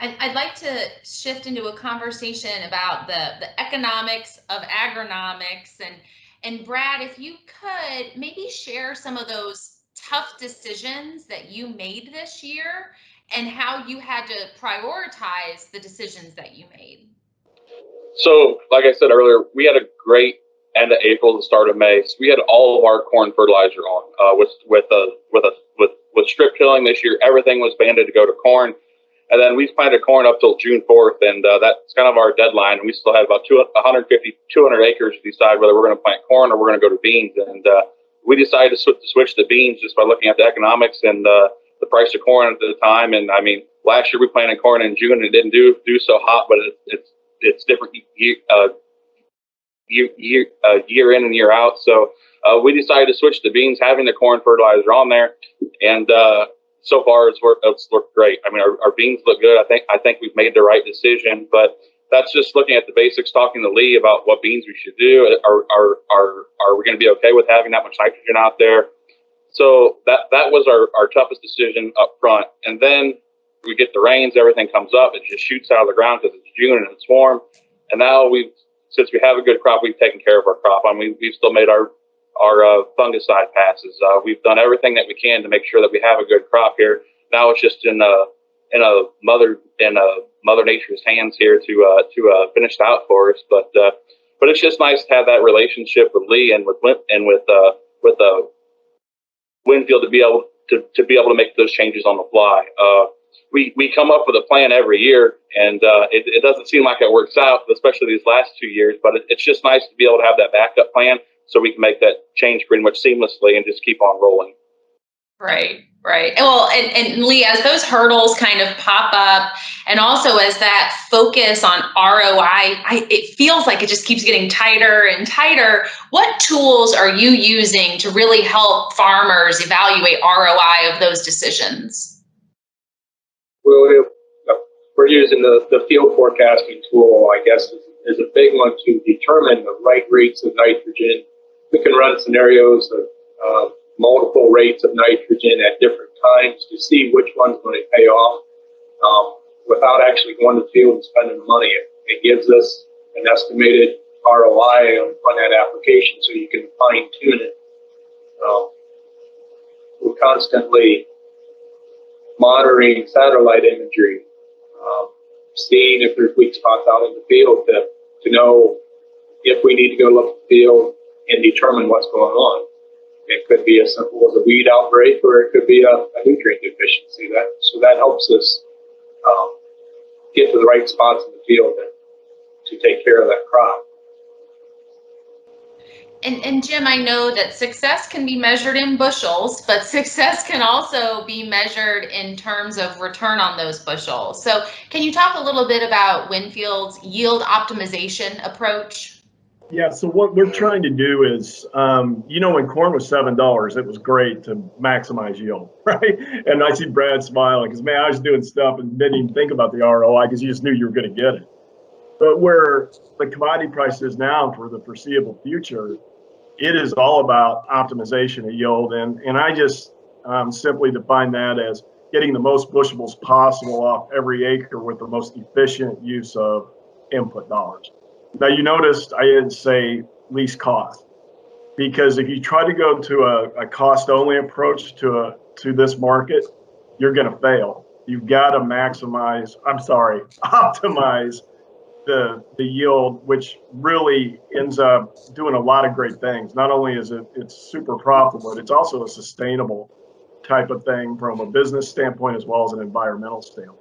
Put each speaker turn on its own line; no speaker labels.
I'd like to shift into a conversation about the economics of agronomics. And Brad, if you could maybe share some of those tough decisions that you made this year and how you had to prioritize the decisions that you made.
So, like I said earlier, we had a great end of April, the start of May. So we had all of our corn fertilizer on with strip tilling this year. Everything was banded to go to corn, and then we planted corn up till June 4th, and that's kind of our deadline. And we still had about 200 acres to decide whether we're going to plant corn or we're going to go to beans. And we decided to switch to beans just by looking at the economics and the price of corn at the time. And I mean, last year we planted corn in June and it didn't do so hot, but it's different year in and year out. So we decided to switch to beans, having the corn fertilizer on there, and so far it's worked great. I mean, our beans look good. I think we've made the right decision, but that's just looking at the basics, talking to Lee about what beans we should do. Are we going to be okay with having that much nitrogen out there? So that was our toughest decision up front. And then we get the rains, everything comes up, it just shoots out of the ground because it's June and it's warm. And now since we have a good crop, we've taken care of our crop. I mean, we've still made our fungicide passes. We've done everything that we can to make sure that we have a good crop here. Now it's just in Mother Nature's hands here to finish it out for us. But it's just nice to have that relationship with Lee and with WinField to be able to make those changes on the fly. We come up with a plan every year, and it doesn't seem like it works out, especially these last 2 years. But it's just nice to be able to have that backup plan so we can make that change pretty much seamlessly and just keep on rolling.
Right. Well, and Lee, as those hurdles kind of pop up, and also as that focus on ROI, it feels like it just keeps getting tighter and tighter. What tools are you using to really help farmers evaluate ROI of those decisions?
Well, we're using the field forecasting tool, I guess, is a big one to determine the right rates of nitrogen. We can run scenarios of multiple rates of nitrogen at different times to see which one's going to pay off without actually going to the field and spending the money. It gives us an estimated ROI on that application so you can fine tune it. We're constantly monitoring satellite imagery, seeing if there's weak spots out in the field to know if we need to go look at the field and determine what's going on. It could be as simple as a weed outbreak, or it could be a nutrient deficiency. So that helps us get to the right spots in the field to take care of that crop.
And Jim, I know that success can be measured in bushels, but success can also be measured in terms of return on those bushels. So can you talk a little bit about WinField's yield optimization approach?
Yeah, so what we're trying to do is, when corn was $7, it was great to maximize yield, right? And I see Brad smiling because, man, I was doing stuff and didn't even think about the ROI because you just knew you were going to get it. But where the commodity price is now for the foreseeable future, it is all about optimization of yield. And I just simply define that as getting the most bushables possible off every acre with the most efficient use of input dollars. Now, you noticed I didn't say least cost, because if you try to go to a cost-only approach to this market, you're going to fail. You've got to optimize the yield, which really ends up doing a lot of great things. Not only is it's super profitable, but it's also a sustainable type of thing from a business standpoint as well as an environmental standpoint.